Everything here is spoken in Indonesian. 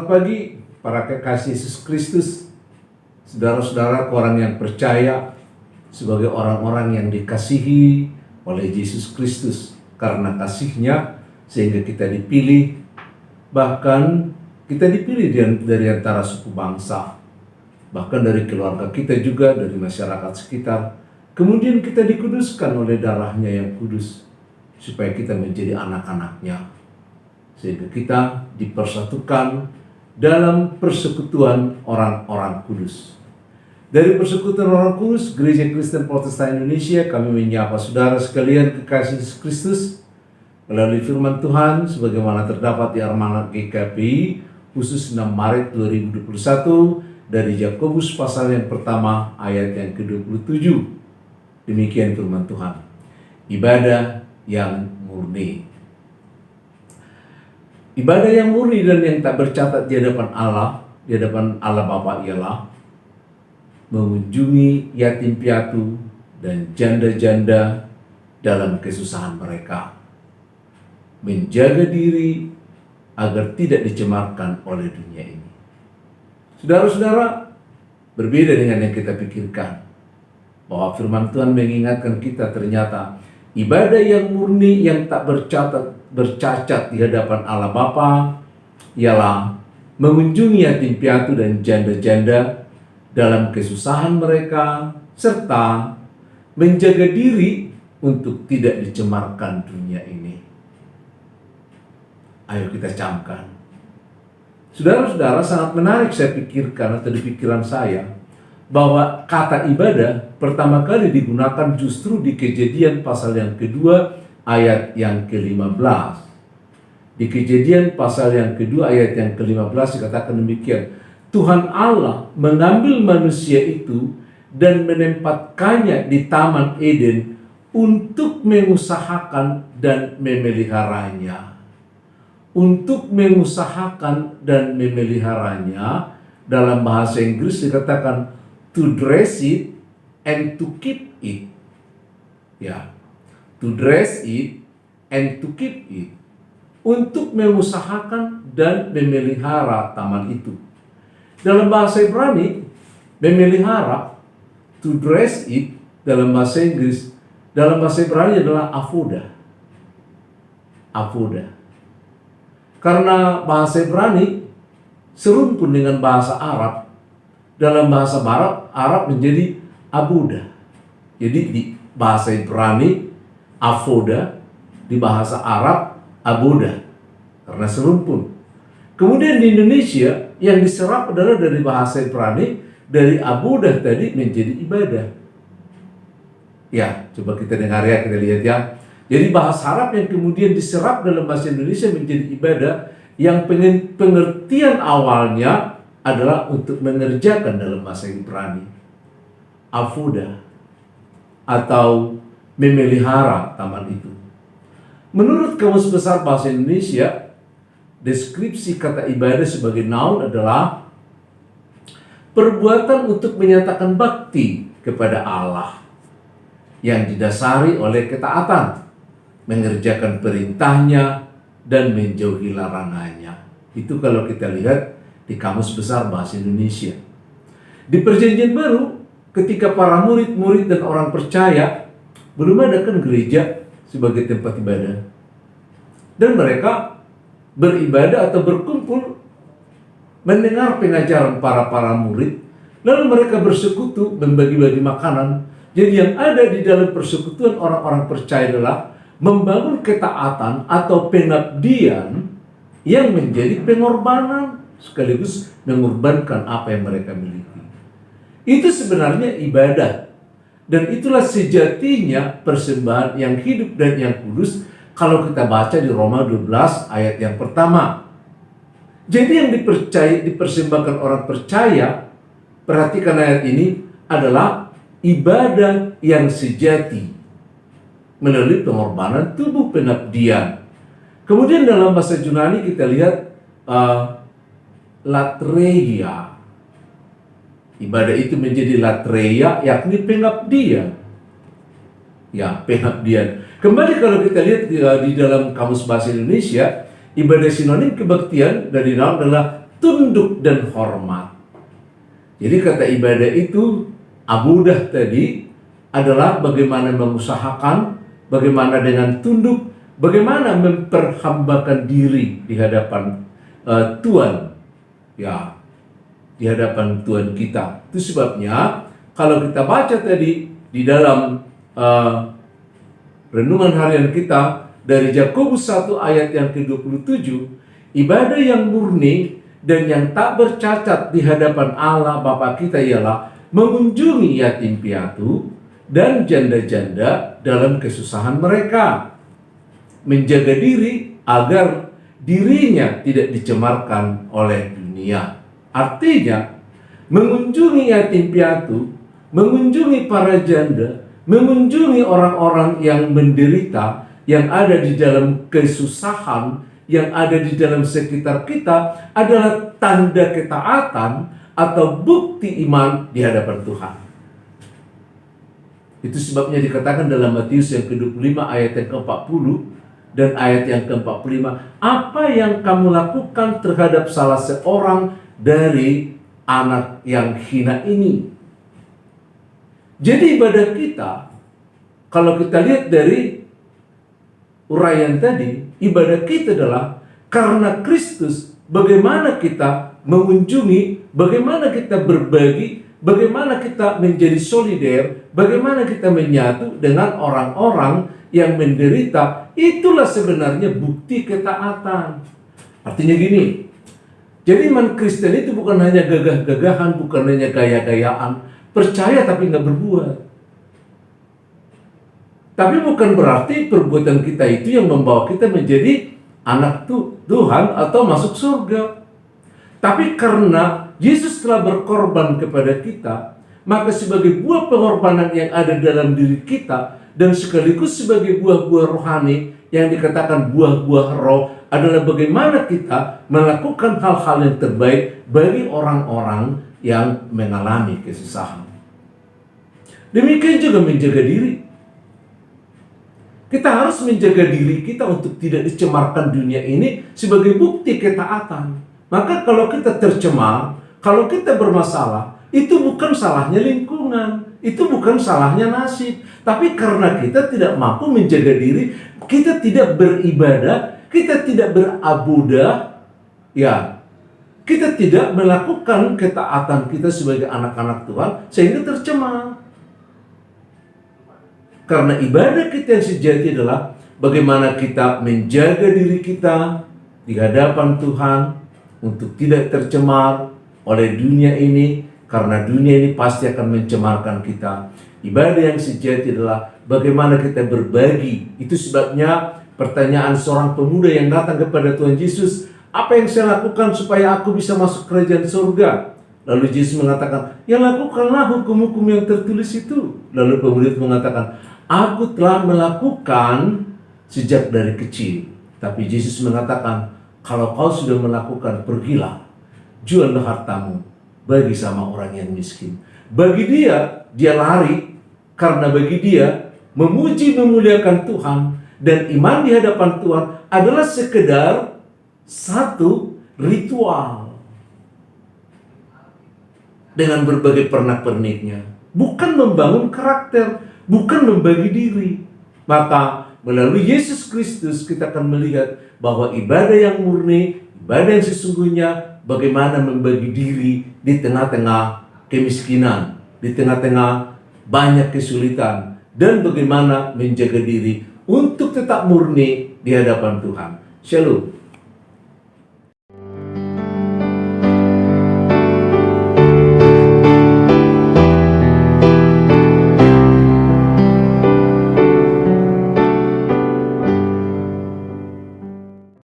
Selamat pagi para kekasih Yesus Kristus, saudara-saudara orang yang percaya sebagai orang-orang yang dikasihi oleh Yesus Kristus. Karena kasih-Nya sehingga kita dipilih, bahkan kita dipilih dari antara suku bangsa, bahkan dari keluarga kita juga, dari masyarakat sekitar. Kemudian kita dikuduskan oleh darah-Nya yang kudus, supaya kita menjadi anak-anak-Nya. Sehingga kita dipersatukan dalam persekutuan orang-orang kudus. Dari persekutuan orang kudus, Gereja Kristen Protestan Indonesia, kami menyapa saudara sekalian kekasih Yesus Kristus melalui firman Tuhan sebagaimana terdapat di Almanak GKPI khusus 6 Maret 2021 dari Yakobus pasal yang pertama ayat yang ke-27. Demikian firman Tuhan. Ibadah yang murni. Ibadah yang murni dan yang tak bercatat di hadapan Allah Bapa ialah mengunjungi yatim piatu dan janda-janda dalam kesusahan mereka, menjaga diri agar tidak dicemarkan oleh dunia ini. Saudara-saudara, berbeda dengan yang kita pikirkan, bahwa firman Tuhan mengingatkan kita ternyata ibadah yang murni yang tak bercacat di hadapan Allah Bapa ialah mengunjungi yatim piatu dan janda-janda dalam kesusahan mereka, serta menjaga diri untuk tidak dicemarkan dunia ini. Ayo kita camkan. Saudara-saudara, sangat menarik saya pikirkan atau di pikiran saya bahwa kata ibadah pertama kali digunakan justru di Kejadian pasal yang kedua ayat yang ke-15. Di Kejadian pasal yang kedua ayat yang ke-15 dikatakan demikian. Tuhan Allah mengambil manusia itu dan menempatkannya di Taman Eden untuk mengusahakan dan memeliharanya. Untuk mengusahakan dan memeliharanya, dalam bahasa Inggris dikatakan to dress it and to keep it. Ya, to dress it and to keep it. Untuk mengusahakan dan memelihara taman itu. Dalam bahasa Ibrani, memelihara, to dress it, dalam bahasa Inggris, dalam bahasa Ibrani adalah avoda. Avoda. Karena bahasa Ibrani serumpun dengan bahasa Arab, dalam bahasa Arab menjadi abuda. Jadi di bahasa Ibrani avoda, di bahasa Arab abuda, karena serumpun. Kemudian di Indonesia yang diserap adalah dari bahasa Ibrani, dari abuda tadi menjadi ibadah. Ya, coba kita dengar ya, kita lihat ya. Jadi bahasa Arab yang kemudian diserap dalam bahasa Indonesia menjadi ibadah, yang pengertian awalnya adalah untuk mengerjakan dalam bahasa Ibrani. Avoda atau memelihara taman itu. Menurut Kamus Besar Bahasa Indonesia, deskripsi kata ibadah sebagai noun adalah perbuatan untuk menyatakan bakti kepada Allah yang didasari oleh ketaatan, mengerjakan perintahnya dan menjauhi larangannya. Itu kalau kita lihat di Kamus Besar Bahasa Indonesia. Di Perjanjian Baru, ketika para murid-murid dan orang percaya belum ada kan gereja sebagai tempat ibadah, dan mereka beribadah atau berkumpul mendengar pengajaran para murid, lalu mereka bersekutu membagi-bagi makanan. Jadi yang ada di dalam persekutuan orang-orang percaya adalah membangun ketaatan atau pengabdian yang menjadi pengorbanan, sekaligus mengorbankan apa yang mereka miliki. Itu sebenarnya ibadah. Dan itulah sejatinya persembahan yang hidup dan yang kudus kalau kita baca di Roma 12 ayat yang pertama. Jadi yang dipersembahkan orang percaya, perhatikan ayat ini, adalah ibadah yang sejati melalui pengorbanan tubuh, pengabdian. Kemudian dalam bahasa Yunani kita lihat latreia. Ibadah itu menjadi latreia, yakni pengabdian. Ya, pengabdian. Kembali kalau kita lihat di dalam Kamus Bahasa Indonesia, ibadah sinonim kebaktian dari noun adalah tunduk dan hormat. Jadi kata ibadah itu, abudah tadi adalah bagaimana mengusahakan, bagaimana dengan tunduk, bagaimana memperhambakan diri di hadapan Tuhan, ya, di hadapan Tuhan kita. Itu sebabnya kalau kita baca tadi di dalam renungan harian kita dari Yakobus 1 ayat yang ke-27, ibadah yang murni dan yang tak bercacat di hadapan Allah Bapa kita ialah mengunjungi yatim piatu dan janda-janda dalam kesusahan mereka, menjaga diri agar dirinya tidak dicemarkan oleh dunia. Artinya, mengunjungi yatim piatu, mengunjungi para janda, mengunjungi orang-orang yang menderita, yang ada di dalam kesusahan, yang ada di dalam sekitar kita adalah tanda ketaatan atau bukti iman di hadapan Tuhan. Itu sebabnya dikatakan dalam Matius yang ke-25 ayat yang ke-40 dan ayat yang ke-45, apa yang kamu lakukan terhadap salah seorang dari anak yang hina ini? Jadi ibadah kita, kalau kita lihat dari uraian tadi, ibadah kita adalah karena Kristus, bagaimana kita mengunjungi, bagaimana kita berbagi, bagaimana kita menjadi solider, bagaimana kita menyatu dengan orang-orang yang menderita. Itulah sebenarnya bukti ketaatan. Artinya gini, jadi iman Kristen itu bukan hanya gagah-gagahan, bukan hanya gaya-gayaan, percaya tapi nggak berbuat. Tapi bukan berarti perbuatan kita itu yang membawa kita menjadi anak Tuhan atau masuk surga. Tapi karena Yesus telah berkorban kepada kita, maka sebagai buah pengorbanan yang ada dalam diri kita, dan sekaligus sebagai buah-buah rohani yang dikatakan buah-buah roh, adalah bagaimana kita melakukan hal-hal yang terbaik bagi orang-orang yang mengalami kesusahan. Demikian juga menjaga diri. Kita harus menjaga diri kita untuk tidak dicemarkan dunia ini sebagai bukti ketaatan. Maka kalau kita tercemar, kalau kita bermasalah, itu bukan salahnya lingkungan, itu bukan salahnya nasib. Tapi karena kita tidak mampu menjaga diri, kita tidak beribadah, kita tidak berabudah, ya, kita tidak melakukan ketaatan kita sebagai anak-anak Tuhan, sehingga tercemar. Karena ibadah kita yang sejati adalah bagaimana kita menjaga diri kita di hadapan Tuhan untuk tidak tercemar oleh dunia ini, karena dunia ini pasti akan mencemarkan kita. Ibadah yang sejati adalah bagaimana kita berbagi. Itu sebabnya pertanyaan seorang pemuda yang datang kepada Tuhan Yesus, apa yang saya lakukan supaya aku bisa masuk kerajaan surga? Lalu Yesus mengatakan, ya lakukanlah hukum-hukum yang tertulis itu. Lalu pemuda itu mengatakan, aku telah melakukan sejak dari kecil. Tapi Yesus mengatakan, kalau kau sudah melakukan, pergilah, juallah hartamu, bagi sama orang yang miskin. Bagi dia lari, karena bagi dia memuji memuliakan Tuhan dan iman di hadapan Tuhan adalah sekedar satu ritual dengan berbagai pernak-perniknya, bukan membangun karakter, bukan membagi diri. Maka melalui Yesus Kristus kita akan melihat bahwa ibadah yang murni, ibadah yang sesungguhnya, bagaimana membagi diri di tengah-tengah kemiskinan, di tengah-tengah banyak kesulitan, dan bagaimana menjaga diri untuk tetap murni di hadapan Tuhan. Shalom.